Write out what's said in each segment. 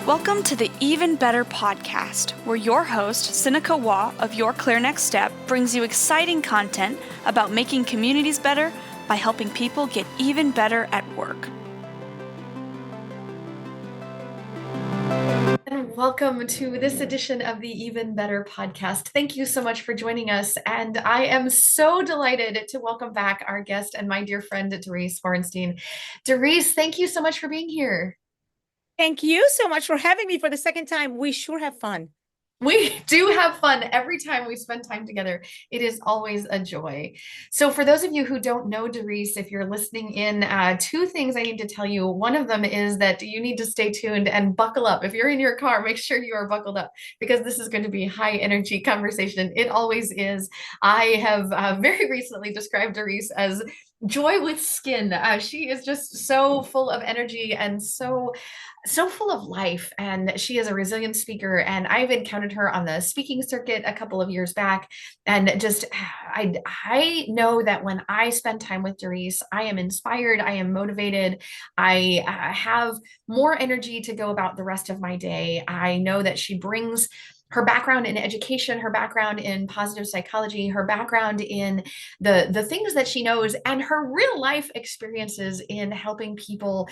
Welcome to the Even Better podcast, where your host, Sinikka Waugh of Your Clear Next Step, brings you exciting content about making communities better by helping people get even better at work. And welcome to this edition of the Even Better podcast. Thank you so much for joining us. And I am so delighted to welcome back our guest and my dear friend, Dorice Horenstein. Dorice, thank you so much for being here. Thank you so much for having me for the second time. We sure have fun. We do have fun every time we spend time together. It is always a joy. So for those of you who don't know Dorice, if you're listening in, two things I need to tell you. One of them is that you need to stay tuned and buckle up. If you're in your car, make sure you are buckled up because this is going to be high energy conversation. It always is. I have very recently described Dorice as joy with skin. She is just so full of energy and so full of life, and she is a resilient speaker, and I've encountered her on the speaking circuit a couple of years back, and just I know that when I spend time with Dorice, I am inspired, I am motivated, I have more energy to go about the rest of my day. I know that she brings her background in education, her background in positive psychology, her background in the things that she knows, and her real life experiences in helping people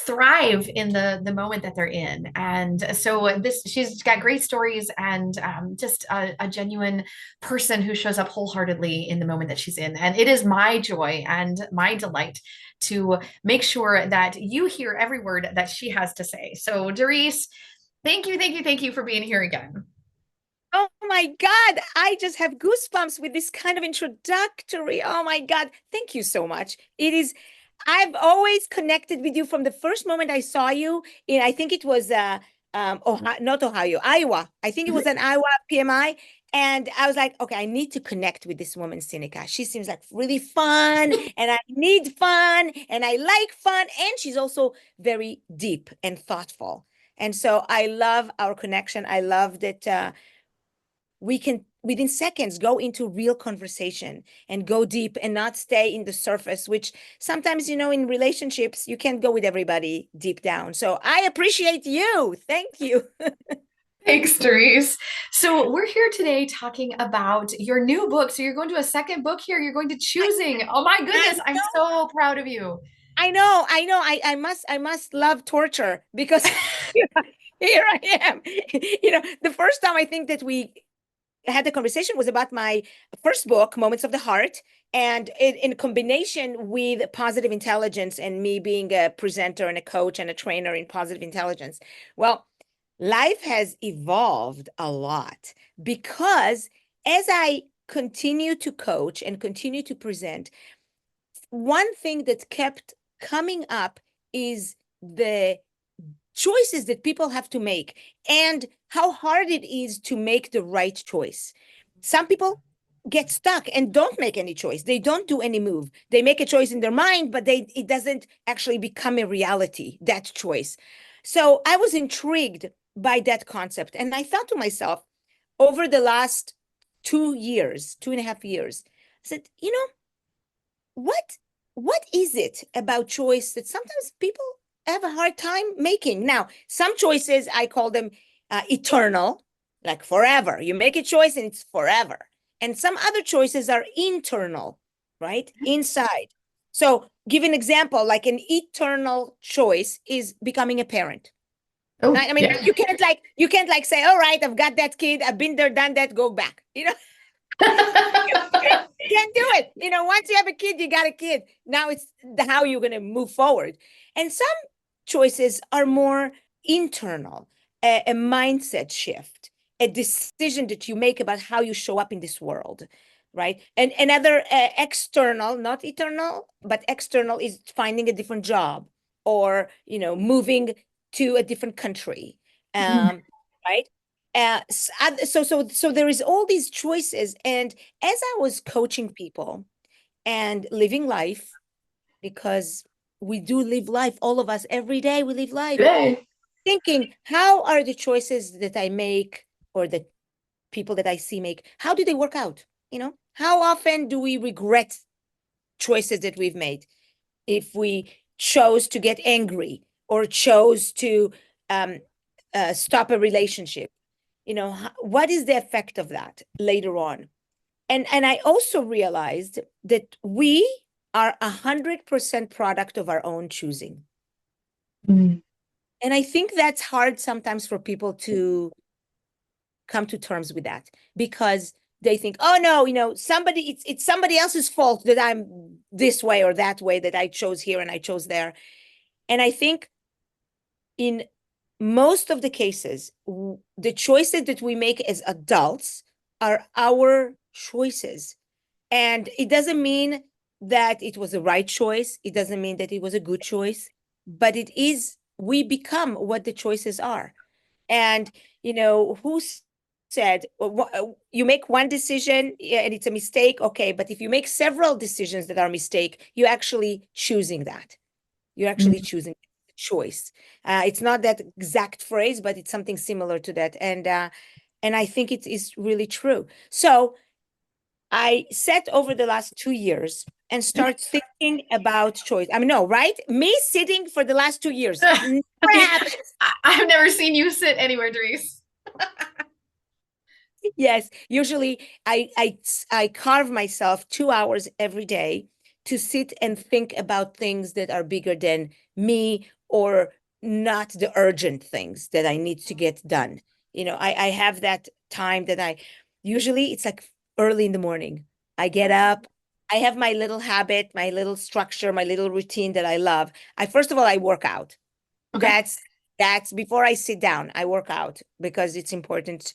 thrive in the moment that they're in. And so she's got great stories, and just a genuine person who shows up wholeheartedly in the moment that she's in. And it is my joy and my delight to make sure that you hear every word that she has to say. So Dorice, thank you for being here again. Oh my God, I just have goosebumps with this kind of introductory. Oh my God, thank you so much. I've always connected with you from the first moment I saw you in, I think it was not Ohio, Iowa. I think it was an Iowa PMI. And I was like, okay, I need to connect with this woman, Sinikka. She seems like really fun, and I need fun, and I like fun. And she's also very deep and thoughtful. And so I love our connection. I love that we can, within seconds, go into real conversation and go deep and not stay in the surface, which sometimes, in relationships, you can't go with everybody deep down. So I appreciate you. Thank you. Thanks, Dorice. So we're here today talking about your new book. So you're going to a second book here. You're going to Choosing. Oh my goodness, I'm so proud of you. I know. I must love torture because here I am. The first time I think that we had the conversation was about my first book, Moments of the Heart, and in combination with positive intelligence and me being a presenter and a coach and a trainer in positive intelligence. Well, life has evolved a lot because as I continue to coach and continue to present, one thing that kept coming up is the choices that people have to make and how hard it is to make the right choice. Some people get stuck and don't make any choice. They don't do any move. They make a choice in their mind, but it doesn't actually become a reality, that choice. So I was intrigued by that concept. And I thought to myself, over the last 2.5 years, I said, what is it about choice that sometimes people have a hard time making? Now, some choices, I call them eternal, like forever. You make a choice and it's forever. And some other choices are internal, right? Inside. So give an example, like an eternal choice is becoming a parent. Oh, right? I mean, yeah. you can't say, all right, I've got that kid, I've been there, done that, go back. You can't do it. Once you have a kid, you got a kid. Now it's how you're going to move forward. And some choices are more internal, a mindset shift, a decision that you make about how you show up in this world, right? And another external, not eternal, but external is finding a different job or, moving to a different country, right? So there is all these choices. And as I was coaching people and living life, because we do live life, all of us, every day we live life, thinking, how are the choices that I make or the people that I see make, how do they work out? How often do we regret choices that we've made? If we chose to get angry or chose to stop a relationship, what is the effect of that later on? And I also realized that we are 100% product of our own choosing. Mm. And I think that's hard sometimes for people to come to terms with that, because they think, oh no, it's somebody else's fault that I'm this way or that way, that I chose here and I chose there. And I think in most of the cases, the choices that we make as adults are our choices. And it doesn't mean that it was the right choice. It doesn't mean that it was a good choice, but we become what the choices are. And, who said, you make one decision and it's a mistake? Okay, but if you make several decisions that are mistake, you're actually choosing that. You're actually choosing choice. It's not that exact phrase, but it's something similar to that. And I think it is really true. So I sat over the last 2 years and start thinking about choice. I mean, no, right? Me sitting for the last 2 years. Never happened. I've never seen you sit anywhere, Dorice. Yes, usually I carve myself 2 hours every day to sit and think about things that are bigger than me, or not the urgent things that I need to get done. I have that time that usually it's like early in the morning. I get up. I have my little habit, my little structure, my little routine that I love. First of all, I work out. Okay. That's before I sit down. I work out because it's important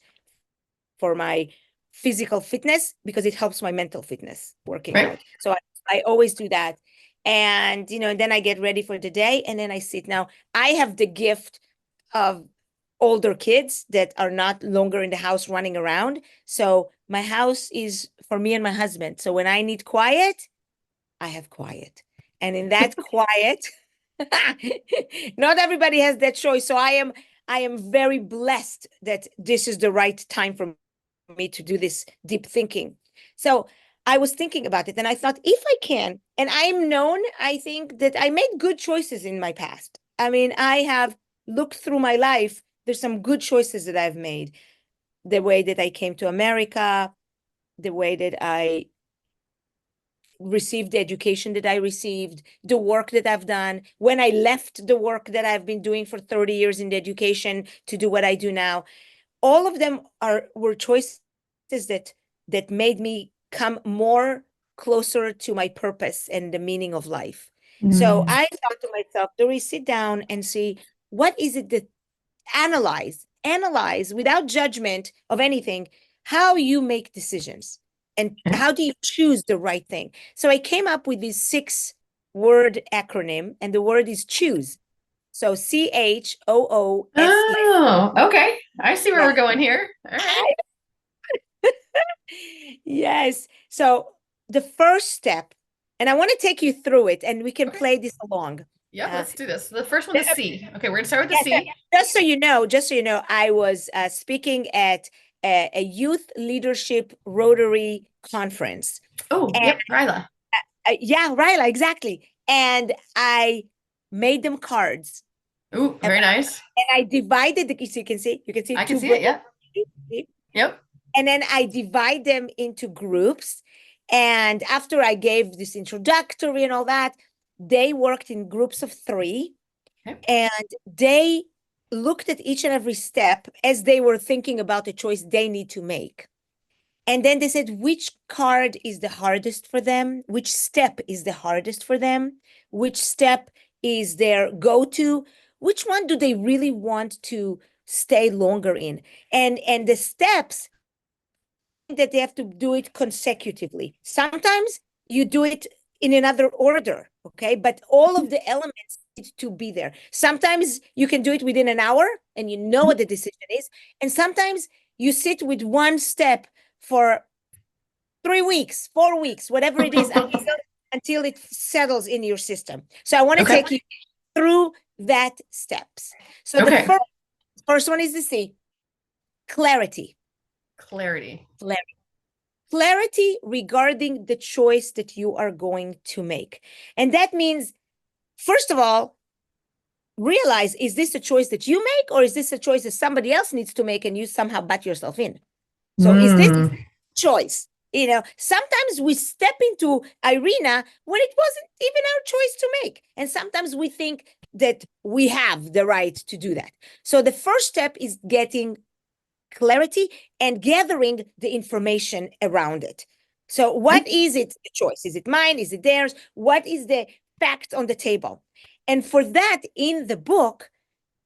for my physical fitness, because it helps my mental fitness working Right. out. So I always do that. And, and then I get ready for the day and then I sit. Now, I have the gift of older kids that are not longer in the house running around. So my house is for me and my husband. So when I need quiet, I have quiet. And in that quiet, not everybody has that choice. So I am very blessed that this is the right time for me to do this deep thinking. So I was thinking about it and I thought, if I can, and I think that I made good choices in my past. I mean, I have looked through my life. There's some good choices that I've made. The way that I came to America, the way that I received the education that I received, the work that I've done, when I left the work that I've been doing for 30 years in the education to do what I do now. All of them were choices that made me come more closer to my purpose and the meaning of life. So I thought to myself, Doris, sit down and see, what is it that analyze without judgment of anything, how you make decisions and how do you choose the right thing. So I came up with this 6-word acronym, and the word is choose. So CHOOSE. Oh, okay. I see where we're going here. All right. Yes. So the first step, and I want to take you through it and we can play this along. Yeah, let's do this. The first one is C. Okay, we're gonna start with the Yes, C. just so you know, I was speaking at a youth leadership Rotary conference. Oh, And yep, Ryla. yeah, Ryla, exactly. And I made them cards. Ooh, very nice. And I divided so you can see I can two see it. bullets. Yep. Yep. And then I divide them into groups. And after I gave this introductory and all that, they worked in groups of 3. Okay. And they looked at each and every step as they were thinking about the choice they need to make. And then they said, which card is the hardest for them? Which step is the hardest for them? Which step is their go-to? Which one do they really want to stay longer in? And the steps that they have to do it consecutively. Sometimes you do it in another order, okay? But all of the elements need to be there. Sometimes you can do it within an hour and you know what the decision is. And sometimes you sit with one step for 3 weeks, 4 weeks, whatever it is, until it settles in your system. So I want to take you through that steps. So the first one is the C, clarity. Clarity. Clarity regarding the choice that you are going to make. And that means, first of all, realize, is this a choice that you make, or is this a choice that somebody else needs to make and you somehow butt yourself in? So is this choice? Sometimes we step into arena when it wasn't even our choice to make. And sometimes we think that we have the right to do that. So the first step is getting clarity and gathering the information around it. So what is it, the choice? Is it mine? Is it theirs? What is the fact on the table? And for that, in the book,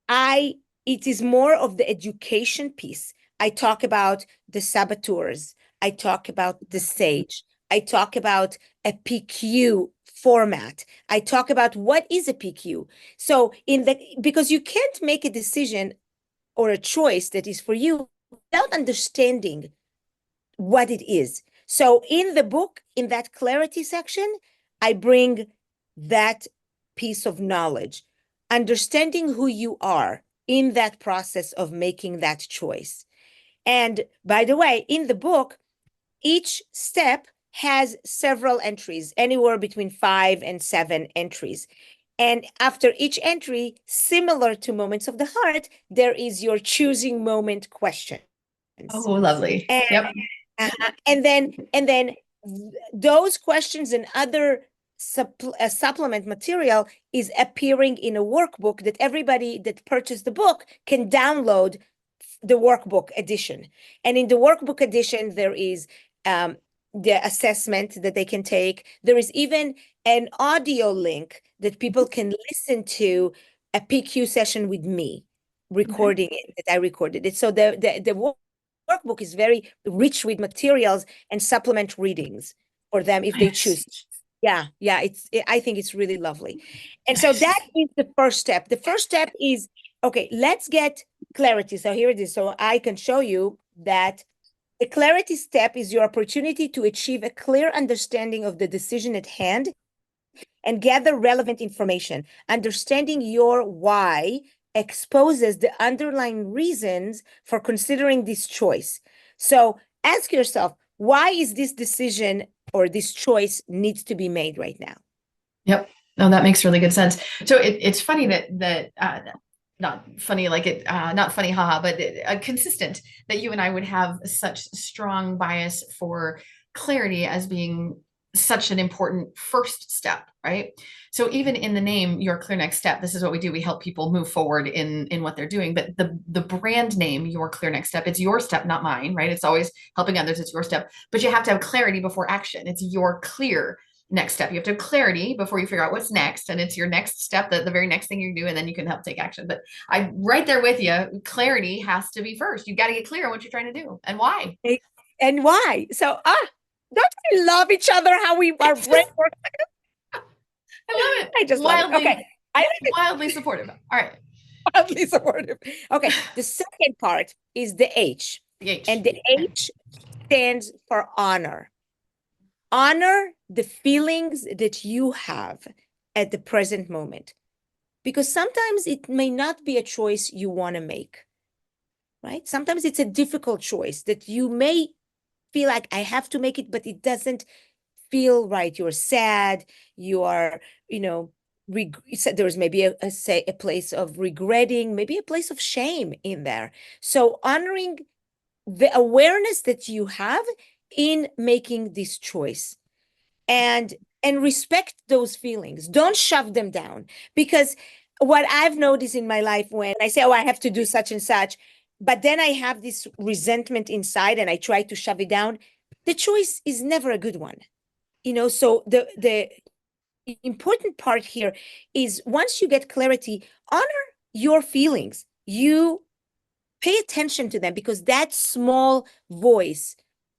it is more of the education piece. I talk about the saboteurs. I talk about the sage. I talk about a PQ format. I talk about what is a PQ. So because you can't make a decision or a choice that is for you without understanding what it is. So in the book, in that clarity section, I bring that piece of knowledge, understanding who you are in that process of making that choice. And by the way, in the book, each step has several entries, anywhere between 5 and 7 entries. And after each entry, similar to Moments of the Heart, there is your choosing moment question. Oh, lovely. And, yep. And then those questions and other supplement material is appearing in a workbook that everybody that purchased the book can download the workbook edition. And in the workbook edition, there is the assessment that they can take. There is even an audio link that people can listen to a PQ session with me recording it, that I recorded it. So the workbook is very rich with materials and supplement readings for them if they choose. Yeah, I think it's really lovely. And so that is the first step. The first step is, okay, let's get clarity. So here it is. So I can show you that the clarity step is your opportunity to achieve a clear understanding of the decision at hand and gather relevant information. Understanding your why exposes the underlying reasons for considering this choice. So ask yourself, why is this decision or this choice needs to be made right now? Yep. No, that makes really good sense. So it's funny that not funny like it, not funny, haha, but consistent that you and I would have such strong bias for clarity as being such an important first step, right? So even in the name, Your Clear Next Step, this is what we do. We help people move forward in what they're doing. But the brand name, Your Clear Next Step, it's your step, not mine, right? It's always helping others. It's your step, but you have to have clarity before action. It's your clear next step. You have to have clarity before you figure out what's next. And it's your next step, the very next thing you do, and then you can help take action. But I'm right there with you. Clarity has to be first. You got to get clear on what you're trying to do and why. And why. So, don't we love each other? How our brain works. I love it. I just wildly, love it. Okay. Wildly supportive. All right. Wildly supportive. Okay. The second part is the H. The H. And the H stands for honor. Honor the feelings that you have at the present moment. Because sometimes it may not be a choice you want to make, right? Sometimes it's a difficult choice that you may feel like I have to make it, but it doesn't feel right. You're sad. You are, there's maybe a place of regretting, maybe a place of shame in there. So honoring the awareness that you have in making this choice and respect those feelings. Don't shove them down, because what I've noticed in my life when I say, oh, I have to do such and such, but then I have this resentment inside and I try to shove it down, the choice is never a good one. So the important part here is once you get clarity, honor your feelings. You pay attention to them because that small voice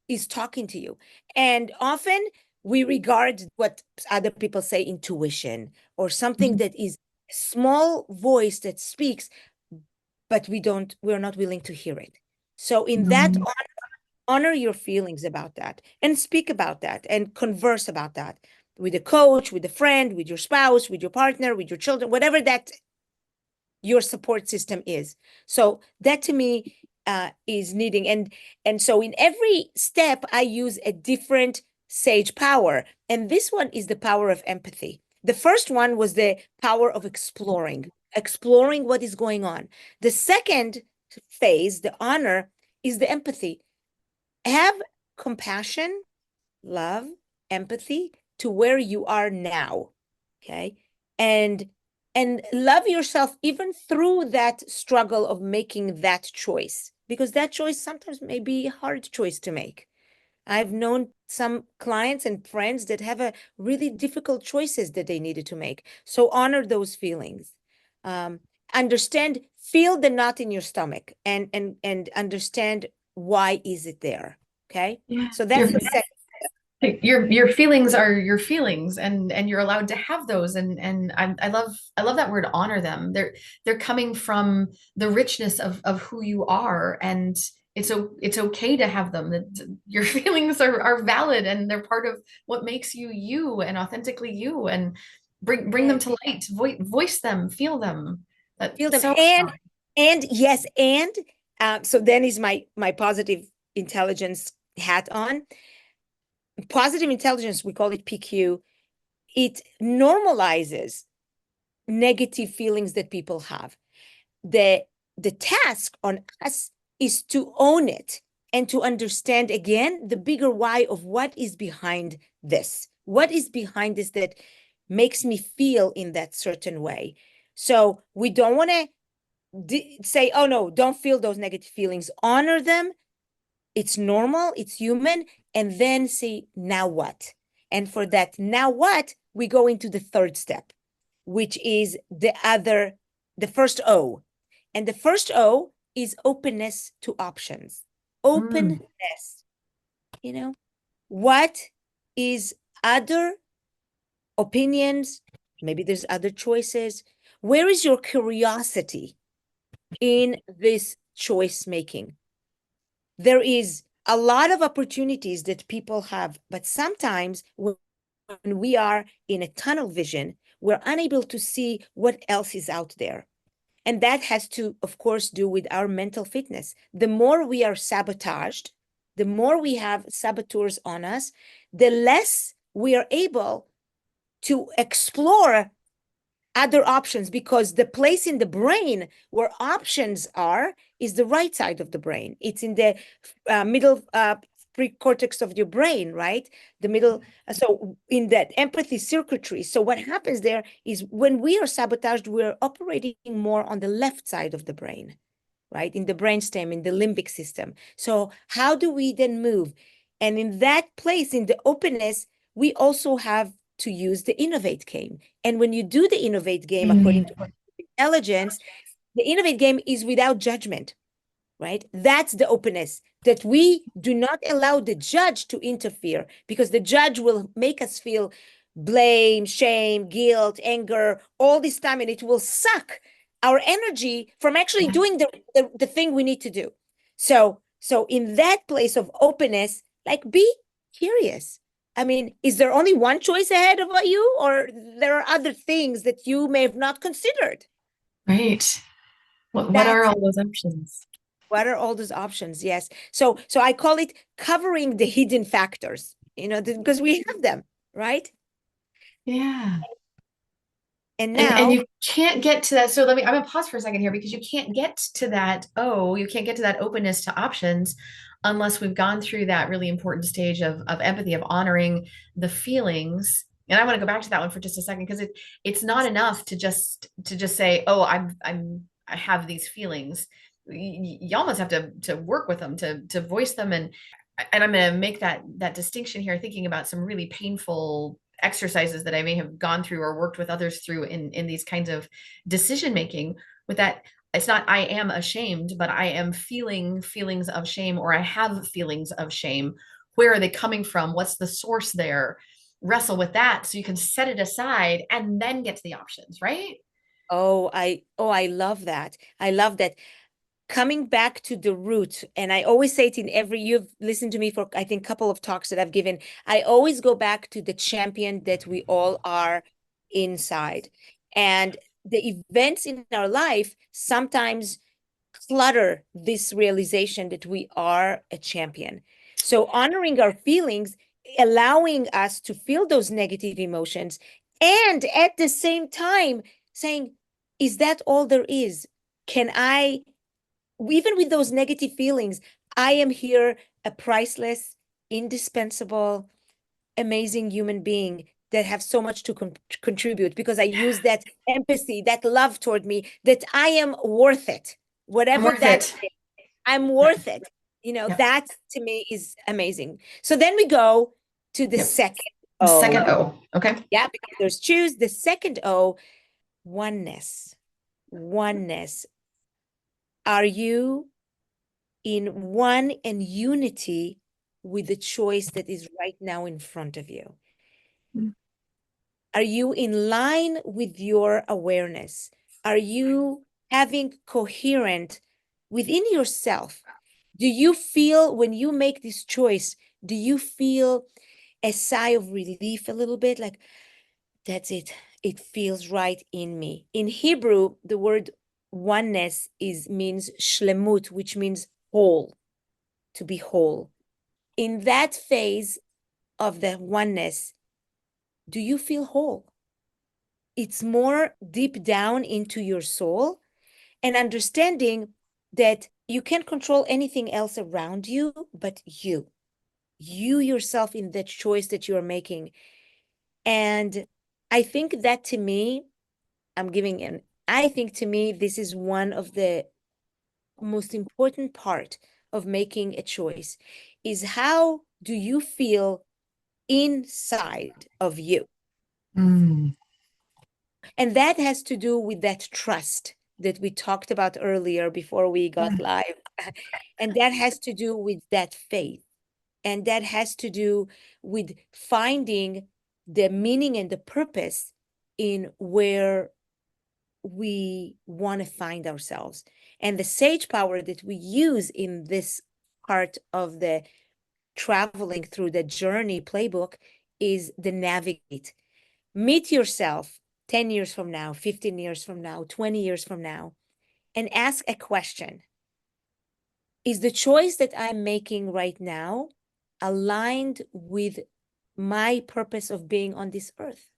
is talking to you. And often we regard what other people say intuition or something that is a small voice that speaks, but we're not willing to hear it. So in that, honor your feelings about that and speak about that and converse about that with a coach, with a friend, with your spouse, with your partner, with your children, whatever that your support system is. So that to me is needing. And so in every step, I use a different sage power. And this one is the power of empathy. The first one was the power of exploring. exploring what is going on. The second phase, the honor, is the empathy. Have compassion, love, empathy to where you are now. Okay. And love yourself even through that struggle of making that choice, because that choice sometimes may be a hard choice to make. I've known some clients and friends that have a really difficult choices that they needed to make. So honor those feelings. Understand, feel the knot in your stomach, and understand why is it there. Okay. Yeah. So that's the second. Your feelings are your feelings, and you're allowed to have those, and I love that word, honor them. They're coming from the richness of who you are, and it's okay to have them. That your feelings are valid, and they're part of what makes you you and authentically you, and bring them to light, voice them, feel them. Feel That's them. so And yes, and so then is my positive intelligence hat on. Positive intelligence, we call it PQ. It normalizes negative feelings that people have. The task on us is to own it and to understand again the bigger why of what is behind this. What is behind this that makes me feel in that certain way? So we don't want to say, oh no, don't feel those negative feelings. Honor them. It's normal, it's human. And then say, now what? And for that, now what, we go into the third step, which is the first O. And the first O is openness to options. Openness. What is other opinions? Maybe there's other choices. Where is your curiosity in this choice making? There is a lot of opportunities that people have, but sometimes when we are in a tunnel vision, we're unable to see what else is out there. And that has to, of course, do with our mental fitness. The more we are sabotaged, the more we have saboteurs on us, the less we are able to explore other options, because the place in the brain where options are is the right side of the brain. It's in the middle pre-cortex of your brain, right? The middle. So in that empathy circuitry. So what happens there is when we are sabotaged, we're operating more on the left side of the brain, right? In the brainstem, in the limbic system. So how do we then move? And in that place, in the openness, we also have to use the innovate game. And when you do the innovate game, according to intelligence, the innovate game is without judgment, right? That's the openness, that we do not allow the judge to interfere, because the judge will make us feel blame, shame, guilt, anger, all this time, and it will suck our energy from actually doing the thing we need to do. So in that place of openness, like, be curious. I mean, is there only one choice ahead of you, or there are other things that you may have not considered? right. What are all those options? What are all those options? Yes. So I call it covering the hidden factors, because we have them, right? Yeah. And now, and you can't get to that. So I'm gonna pause for a second here, because you can't get to that. Oh, you can't get to that openness to options unless we've gone through that really important stage of empathy, of honoring the feelings. And I want to go back to that one for just a second, because it's not enough to just say, oh, I have these feelings. You almost have to work with them, to voice them. And I'm going to make that distinction here, thinking about some really painful exercises that I may have gone through or worked with others through in these kinds of decision making. With that, it's not I am ashamed, but I am feeling feelings of shame, or I have feelings of shame. Where are they coming from? What's the source there? Wrestle with that so you can set it aside and then get to the options, right? I love that. I love that. Coming back to the root, and I always say it in you've listened to me for, I think, a couple of talks that I've given. I always go back to the champion that we all are inside. And the events in our life sometimes clutter this realization that we are a champion. So honoring our feelings, allowing us to feel those negative emotions, and at the same time saying, is that all there is? Can I, even with those negative feelings, I am here a priceless, indispensable, amazing human being that have so much to contribute because I use that empathy, that love toward me, that I am worth it. I'm Whatever worth that it. is, I'm Yep. worth it. You know, Yep. that to me is amazing. So then we go to the Yep. second The O. second O. Okay. Yeah, because there's choose. The second O, oneness. Oneness. Are you in one and unity with the choice that is right now in front of you? Mm. Are you in line with your awareness? Are you having coherent within yourself? Do you feel when you make this choice, do you feel a sigh of relief a little bit? Like, that's it. It feels right in me. In Hebrew, the word oneness means shlemut, which means whole, to be whole. In that phase of the oneness, do you feel whole? It's more deep down into your soul and understanding that you can't control anything else around you but you yourself in that choice that you're making. And I think that to me, I think to me, this is one of the most important part of making a choice is how do you feel inside of you? Mm. And that has to do with that trust that we talked about earlier before we got live. And that has to do with that faith. And that has to do with finding the meaning and the purpose in where we want to find ourselves. And the sage power that we use in this part of the traveling through the journey playbook is the navigate. Meet yourself 10 years from now, 15 years from now, 20 years from now, and ask a question. Is the choice that I'm making right now aligned with my purpose of being on this earth?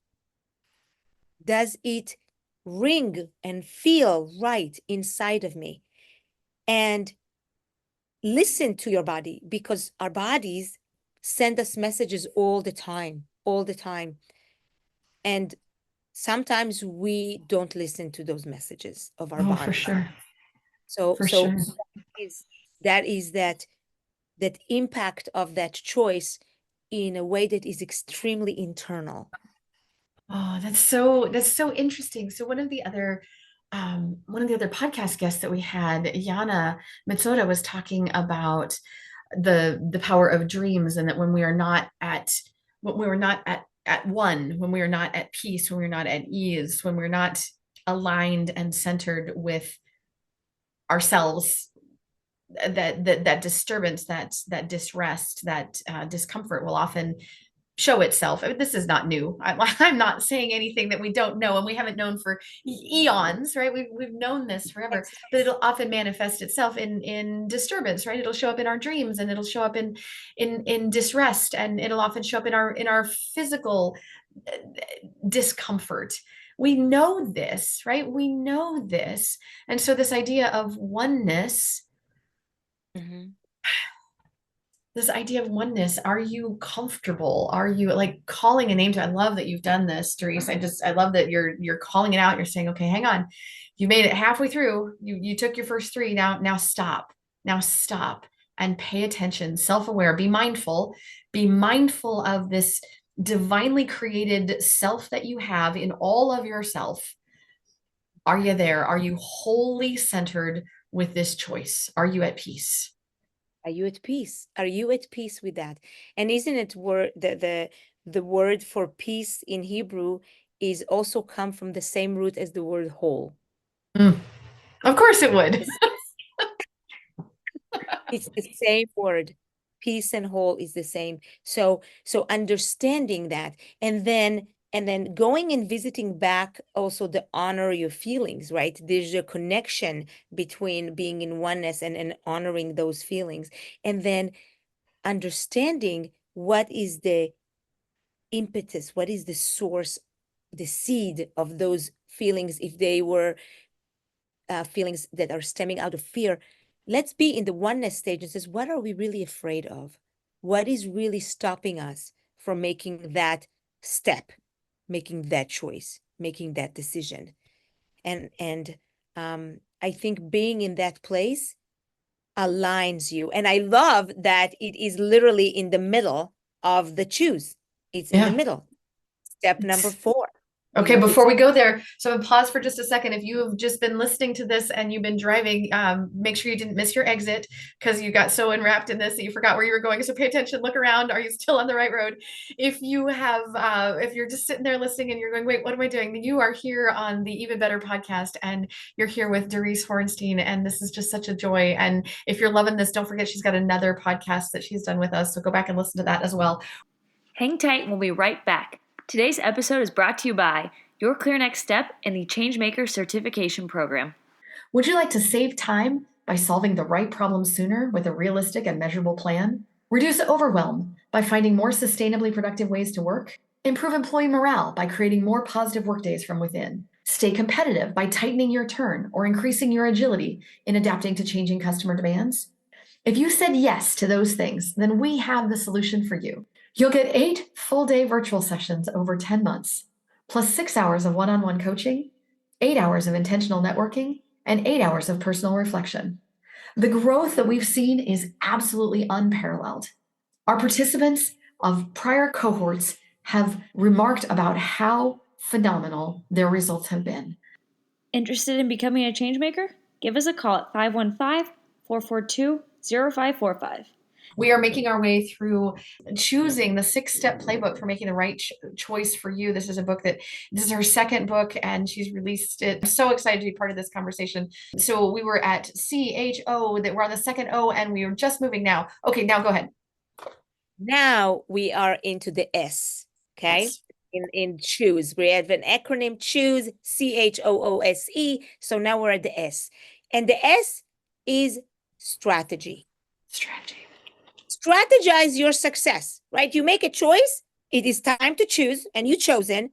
Does it ring and feel right inside of me? And listen to your body, because our bodies send us messages all the time, all the time. And sometimes we don't listen to those messages of our Oh, for bodies. sure. So For sure. that is that impact of that choice in a way that is extremely internal. Oh, that's so interesting. So one of the other podcast guests that we had, Yana Mitsoda, was talking about the power of dreams, and that when we are not at one, when we are not at peace, when we're not at ease, when we're not aligned and centered with ourselves, that disturbance, that disrest, that discomfort will often show itself. I mean, this is not new. I'm not saying anything that we don't know, and we haven't known for eons, right? We've known this forever, but it'll often manifest itself in disturbance, right? It'll show up in our dreams, and it'll show up in disrest, and it'll often show up in our physical discomfort. We know this, right? We know this, and so this idea of oneness. Mm-hmm. This idea of oneness, are you comfortable? Are you like calling a name to? I love that you've done this, Dorice. I love that you're calling it out. You're saying, okay, hang on, you made it halfway through. You took your first three. Now stop. Now stop and pay attention. Self-aware. Be mindful of this divinely created self that you have in all of yourself. Are you there? Are you wholly centered with this choice? Are you at peace? Are you at peace? Are you at peace with that? And isn't it the word for peace in Hebrew is also come from the same root as the word whole? Mm, of course it would. It's the same word. Peace and whole is the same. So understanding that, and then going and visiting back also the honor your feelings, right? There's a connection between being in oneness and honoring those feelings. And then understanding what is the impetus, what is the source, the seed of those feelings, if they were feelings that are stemming out of fear, let's be in the oneness stage and says, what are we really afraid of? What is really stopping us from making that step, making that choice, making that decision? And I think being in that place aligns you. And I love that it is literally in the middle of the choose. It's in the middle. Step number 4. Okay, before we go there, so pause for just a second. If you have just been listening to this and you've been driving, make sure you didn't miss your exit because you got so enwrapped in this that you forgot where you were going. So pay attention, look around. Are you still on the right road? If you have, if you're just sitting there listening and you're going, wait, what am I doing? Then you are here on the Even Better podcast, and you're here with Dorice Horenstein, and this is just such a joy. And if you're loving this, don't forget she's got another podcast that she's done with us. So go back and listen to that as well. Hang tight, we'll be right back. Today's episode is brought to you by Your Clear Next Step and the Changemaker Certification Program. Would you like to save time by solving the right problem sooner with a realistic and measurable plan? Reduce overwhelm by finding more sustainably productive ways to work? Improve employee morale by creating more positive workdays from within? Stay competitive by tightening your turn or increasing your agility in adapting to changing customer demands? If you said yes to those things, then we have the solution for you. You'll get 8 full-day virtual sessions over 10 months, plus 6 hours of one-on-one coaching, 8 hours of intentional networking, and 8 hours of personal reflection. The growth that we've seen is absolutely unparalleled. Our participants of prior cohorts have remarked about how phenomenal their results have been. Interested in becoming a changemaker? Give us a call at 515-442-0545. We are making our way through choosing the 6-step playbook for making the right choice for you. This is a book this is her second book, and she's released it. I'm so excited to be part of this conversation. So we were at CHO, that we're on the second O, and we are just moving now. Okay, now go ahead. Now we are into the S, okay? Yes. In choose. We have an acronym, choose, CHOOSE. So now we're at the S. And the S is strategy. Strategize your success, right? You make a choice. It is time to choose, and you've chosen.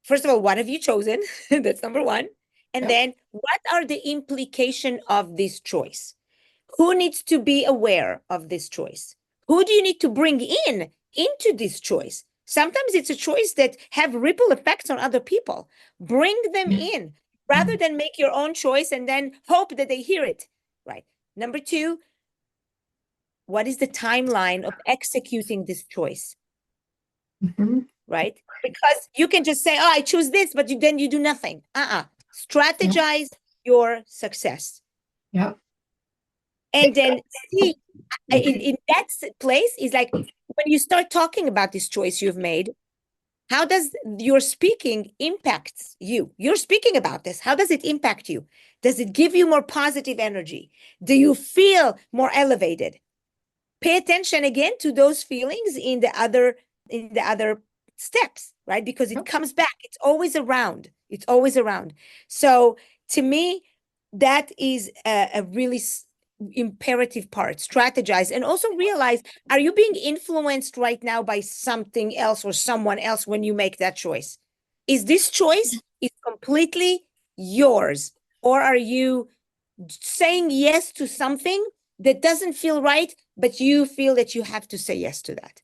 First of all, what have you chosen? That's number 1. And then what are the implications of this choice? Who needs to be aware of this choice? Who do you need to bring into this choice? Sometimes it's a choice that have ripple effects on other people. Bring them in rather than make your own choice and then hope that they hear it, right? Number 2, what is the timeline of executing this choice? Right? Because you can just say, oh, I choose this, but then you do nothing. Strategize your success. Yeah. And then see, in that place is like when you start talking about this choice you've made, how does your speaking impact you? You're speaking about this. How does it impact you? Does it give you more positive energy? Do you feel more elevated? Pay attention again to those feelings in the other steps, right? Because it comes back. It's always around. So to me, that is a really imperative part. Strategize and also realize, are you being influenced right now by something else or someone else when you make that choice? Is this choice is completely yours, or are you saying yes to something that doesn't feel right, but you feel that you have to say yes to that?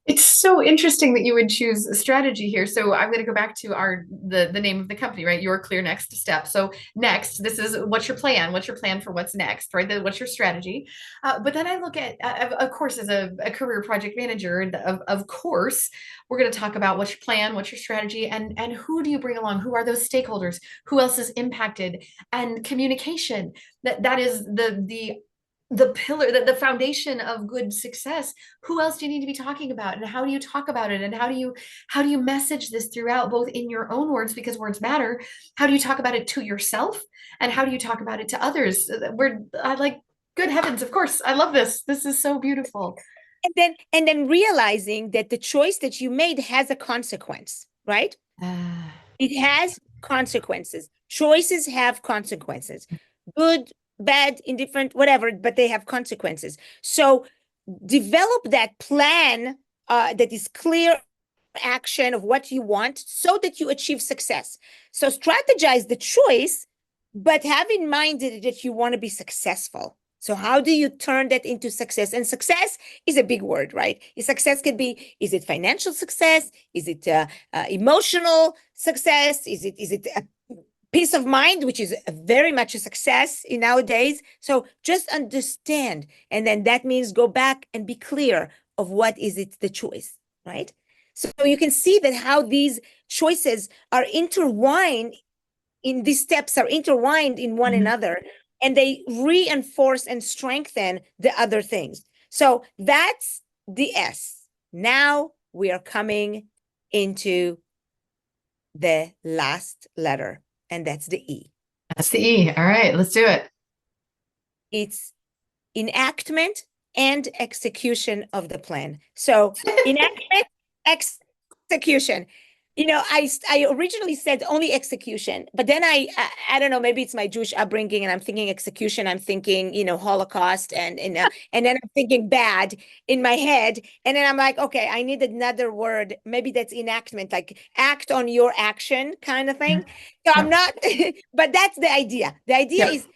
It's so interesting that you would choose a strategy here. So I'm going to go back to the name of the company, right? Your Clear Next Step. So next, this is what's your plan? What's your plan for what's next, right? What's your strategy? But then I look at, of course, as a career project manager, of course, we're going to talk about what's your plan, what's your strategy, and who do you bring along? Who are those stakeholders? Who else is impacted? And communication. That is the pillar, the foundation of good success. Who else do you need to be talking about, and how do you talk about it, and how do you message this throughout, both in your own words, because words matter? How do you talk about it to yourself, and how do you talk about it to others? Good heavens, of course, I love this. This is so beautiful. And then realizing that the choice that you made has a consequence, right? It has consequences. Choices have consequences. Good, bad, indifferent, whatever, but they have consequences. So develop that plan that is clear action of what you want so that you achieve success. So strategize the choice, but have in mind that you want to be successful. So how do you turn that into success? And success is a big word, right? Success could be, is it financial success? Is it emotional success? Is it a peace of mind, which is very much a success in nowadays? So just understand. And then that means go back and be clear of what is it the choice, right? So you can see that how these choices are intertwined in these steps are intertwined in one another, and they reinforce and strengthen the other things. So that's the S. Now we are coming into the last letter, and that's the E. That's the E. All right, let's do it. It's enactment and execution of the plan. So enactment, execution. I originally said only execution, but then I don't know, maybe it's my Jewish upbringing and I'm thinking execution, I'm thinking, Holocaust and then I'm thinking bad in my head. And then I'm like, okay, I need another word. Maybe that's enactment, like act on your action kind of thing. So I'm not, but that's the idea. The idea is,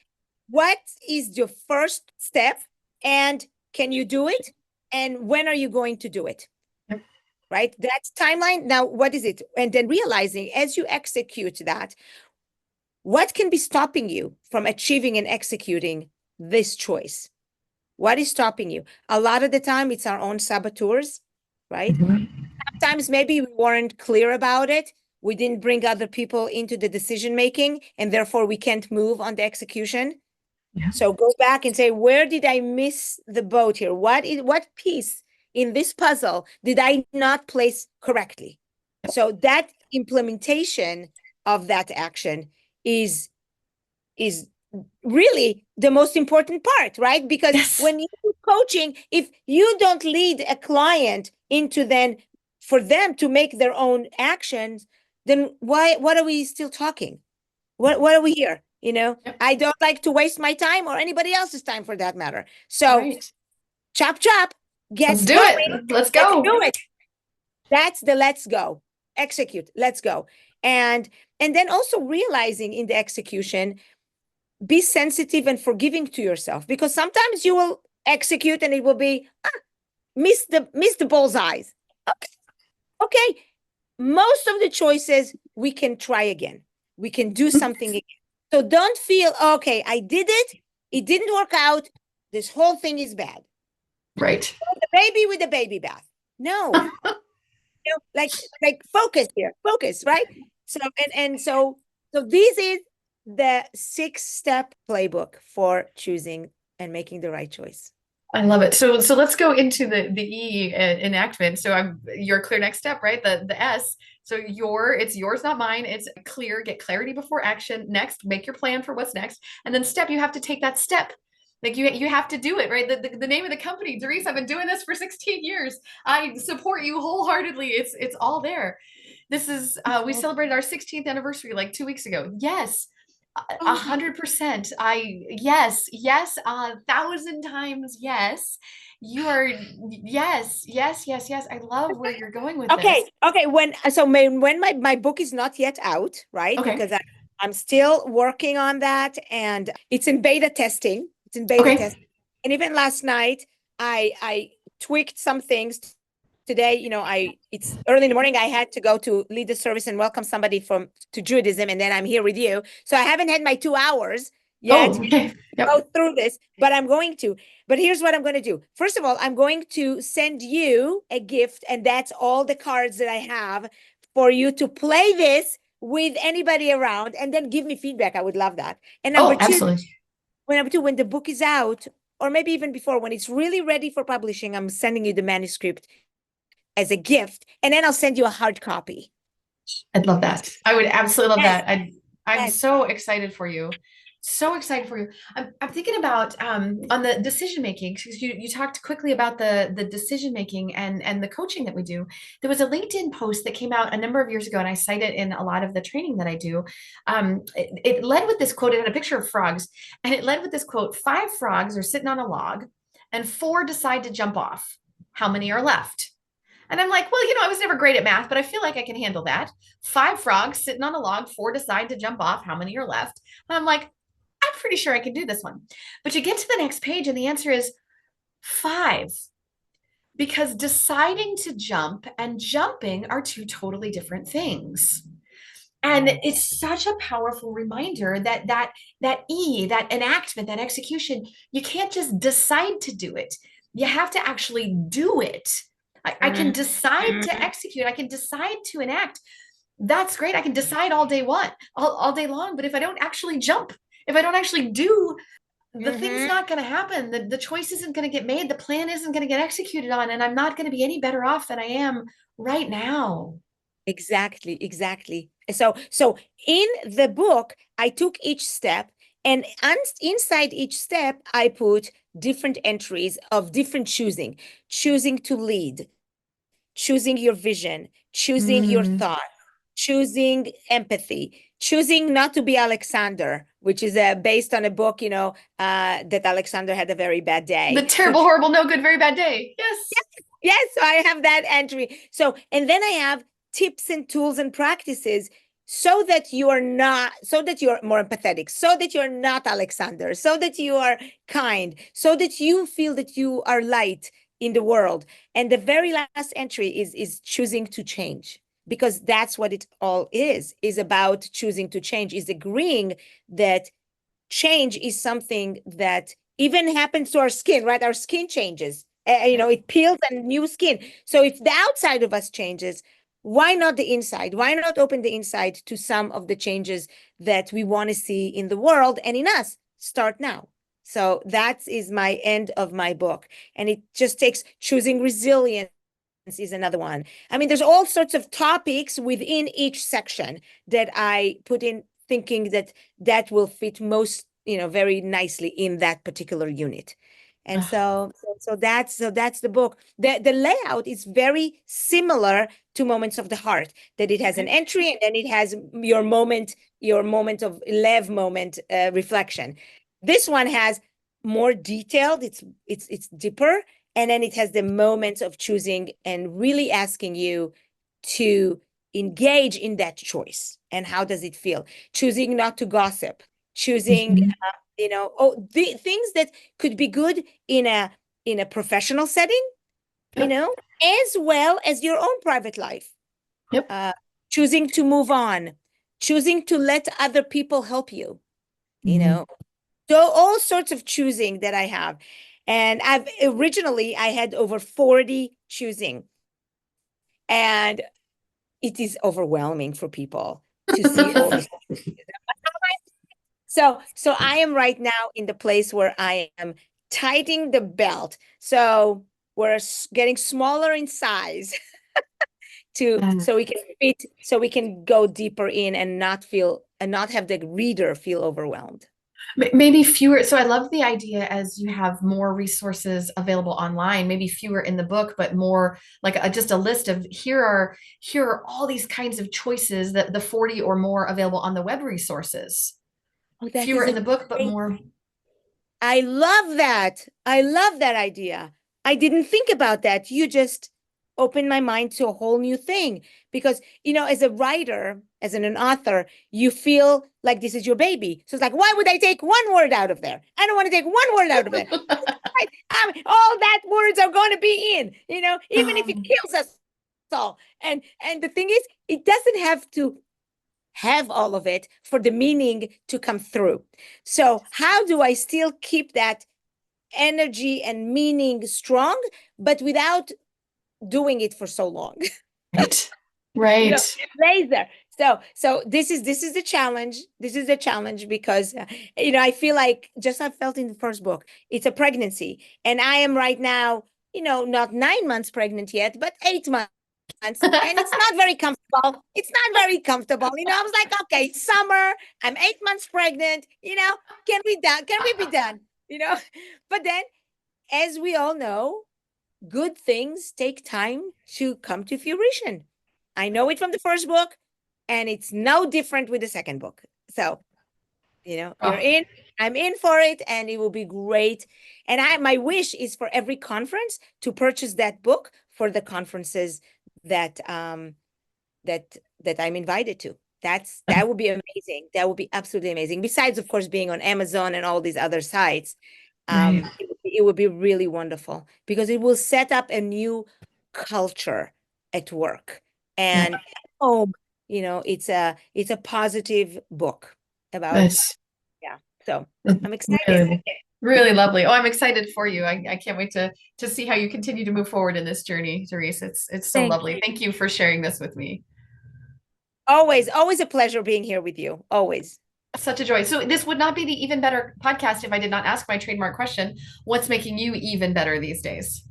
what is your first step and can you do it? And when are you going to do it? Right? That's timeline. Now, what is it? And then realizing as you execute that, what can be stopping you from achieving and executing this choice? What is stopping you? A lot of the time, it's our own saboteurs, right? Sometimes maybe we weren't clear about it. We didn't bring other people into the decision making, and therefore we can't move on the execution. So go back and say, where did I miss the boat here? What piece in this puzzle did I not place correctly? So that implementation of that action is really the most important part, right? Because when you do coaching, if you don't lead a client into then for them to make their own actions, then what are we still talking? What are we here? I don't like to waste my time or anybody else's time for that matter. So chop, Let's do it. Let's go. Do it. That's the let's go. Execute. Let's go. And then also realizing in the execution, be sensitive and forgiving to yourself, because sometimes you will execute and it will be miss the bullseyes. Okay. Most of the choices we can try again. We can do something again. So don't feel, okay, I did it. It didn't work out. This whole thing is bad. Right. The baby with the baby bath. No. like focus here. Focus, right? So so this is the 6-step playbook for choosing and making the right choice. I love it. So let's go into the E enactment. So your clear next step, right? The S. So it's yours, not mine. It's clear, get clarity before action. Next, make your plan for what's next. And then step, you have to take that step. Like you have to do it, right? The name of the company, Dorice, I've been doing this for 16 years. I support you wholeheartedly. It's all there. This is, we celebrated our 16th anniversary like 2 weeks ago. Yes. 100%. Yes, 1,000 times. Yes. You are. Yes. I love where you're going with this. Okay. When my book is not yet out, right? Okay. Because I'm still working on that and it's in beta testing. Testing. And even last night, I tweaked some things. Today, it's early in the morning. I had to go to lead the service and welcome somebody to Judaism, and then I'm here with you. So I haven't had my 2 hours yet to go through this, but I'm going to. But here's what I'm going to do. First of all, I'm going to send you a gift, and that's all the cards that I have for you to play this with anybody around, and then give me feedback. I would love that. And number two, when the book is out, or maybe even before, when it's really ready for publishing, I'm sending you the manuscript as a gift, and then I'll send you a hard copy. I'd love that. I would absolutely love that. I'm so excited for you. So excited for you. I'm thinking about on the decision making, because you talked quickly about the decision making and the coaching that we do. There was a LinkedIn post that came out a number of years ago, and I cite it in a lot of the training that I do. It led with this quote. It had a picture of frogs, and it led with this quote: 5 frogs are sitting on a log, and 4 decide to jump off. How many are left? And I'm like, well, I was never great at math, but I feel like I can handle that. 5 frogs sitting on a log, 4 decide to jump off. How many are left? And I'm like, I'm pretty sure I can do this one. But you get to the next page and the answer is 5, because deciding to jump and jumping are 2 totally different things. And it's such a powerful reminder that enactment, that execution, you can't just decide to do it. You have to actually do it. I can decide to execute. I can decide to enact. That's great. I can decide all day all day long. But if I don't actually jump, if I don't actually do, the thing's not going to happen. The choice isn't going to get made. The plan isn't going to get executed on, and I'm not going to be any better off than I am right now. Exactly. So in the book, I took each step, and inside each step, I put different entries of different choosing to lead, choosing your vision, choosing your thought, choosing empathy, choosing not to be Alexander, which is based on a book, that Alexander had a very bad day. The terrible, horrible, no good, very bad day. Yes. Yes, so I have that entry. So, and then I have tips and tools and practices so that you're more empathetic, so that you're not Alexander, so that you are kind, so that you feel that you are light in the world. And the very last entry is choosing to change, because that's what it all is about. Choosing to change is agreeing that change is something that even happens to our skin, right? Our skin changes. It peels and new skin. So if the outside of us changes, why not the inside? Why not open the inside to some of the changes that we want to see in the world and in us? Start now. So that is my end of my book. And it just takes choosing resilience is another one. I mean, there's all sorts of topics within each section that I put in, thinking that will fit most, very nicely in that particular unit. And so that's the book. The layout is very similar to Moments of the Heart, that it has an entry and then it has your moment of Lev moment reflection. This one has more detailed, it's deeper, and then it has the moments of choosing and really asking you to engage in that choice. And how does it feel? Choosing not to gossip, choosing the things that could be good in a professional setting, as well as your own private life. Yep. Choosing to move on, choosing to let other people help you, so all sorts of choosing that I have. And I had over 40 choosing, and it is overwhelming for people to see all this. So I am right now in the place where I am tightening the belt. So we're getting smaller in size so we can fit, so we can go deeper in and not have the reader feel overwhelmed. Maybe fewer. So I love the idea, as you have more resources available online, maybe fewer in the book, but more like just a list of here are all these kinds of choices, that the 40 or more available on the web resources. Fewer in the book, but more. I love that. I love that idea. I didn't think about that. You just opened my mind to a whole new thing, because, as a writer, as an author, you feel like this is your baby. So it's like, why would I take one word out of there? I don't want to take one word out of there. All that words are going to be in, even if it kills us all. And the thing is, it doesn't have to have all of it for the meaning to come through. So how do I still keep that energy and meaning strong, but without doing it for so long? Right. Laser. So this is the challenge. This is the challenge, because I feel like, just I felt in the first book, it's a pregnancy, and I am right now, not 9 months pregnant yet, but 8 months. And it's not very comfortable. It's not very comfortable. I was like, okay, it's summer. I'm 8 months pregnant. Can we be done? But then, as we all know, good things take time to come to fruition. I know it from the first book, and it's no different with the second book. So, you're in. I'm in for it, and it will be great. And my wish is for every conference to purchase that book for the conferences that that I'm invited to. That would be amazing. That would be absolutely amazing. Besides, of course, being on Amazon and all these other sites, Right. it would be really wonderful because it will set up a new culture at work and at home. It's a positive book about, That's yeah. So I'm excited. really, really lovely. Oh, I'm excited for you. I can't wait to see how you continue to move forward in this journey, Dorice. It's so Thank lovely. Thank you for sharing this with me. Always a pleasure being here with you. Always. Such a joy. So this would not be the Even Better podcast if I did not ask my trademark question. What's making you even better these days?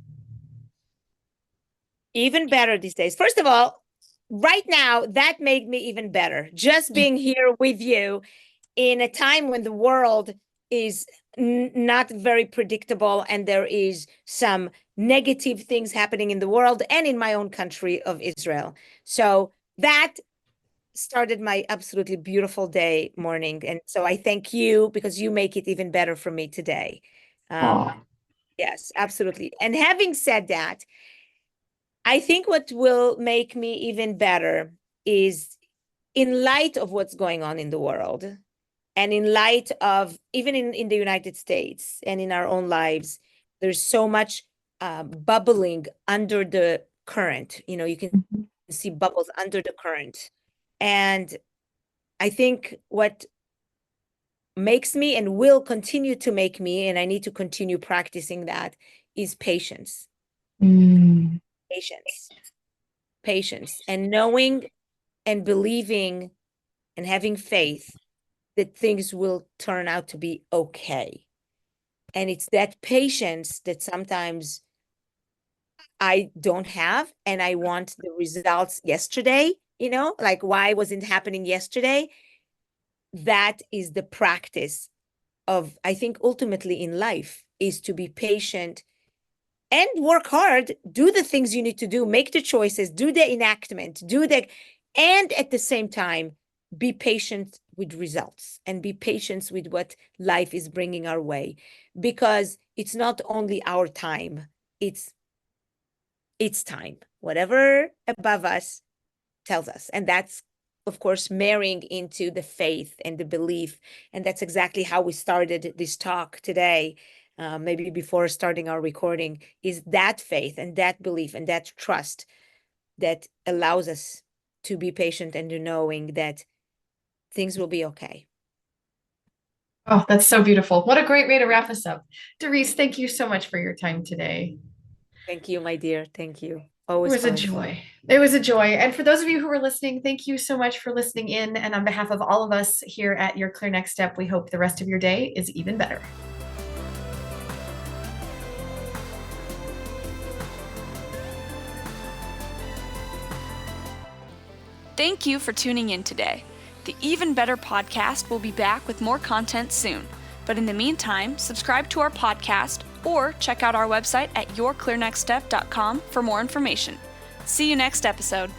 Even better these days. First of all, right now, that made me even better. Just being here with you in a time when the world is not very predictable and there is some negative things happening in the world and in my own country of Israel. So that started my absolutely beautiful morning. And so I thank you because you make it even better for me today. Yes, absolutely. And having said that, I think what will make me even better is in light of what's going on in the world and in light of even in the United States and in our own lives, there's so much bubbling under the current. You can see bubbles under the current. And I think what makes me and will continue to make me, and I need to continue practicing that, is patience. Patience, and knowing and believing and having faith that things will turn out to be okay. And it's that patience that sometimes I don't have, and I want the results yesterday, like why wasn't happening yesterday? That is the practice of, I think, ultimately in life, is to be patient and work hard, do the things you need to do, make the choices, do the enactment, and at the same time, be patient with results and be patient with what life is bringing our way, because it's not only our time, it's time, whatever above us tells us. And that's, of course, marrying into the faith and the belief. And that's exactly how we started this talk today. Maybe before starting our recording, is that faith and that belief and that trust that allows us to be patient and to knowing that things will be okay. Oh, that's so beautiful. What a great way to wrap us up. Dorice, thank you so much for your time today. Thank you, my dear. Thank you. It Always was a fun. joy. It was a joy. And for those of you who are listening, thank you so much for listening in. And on behalf of all of us here at Your Clear Next Step, we hope the rest of your day is even better. Thank you for tuning in today. The Even Better podcast will be back with more content soon. But in the meantime, subscribe to our podcast or check out our website at yourclearnextstep.com for more information. See you next episode.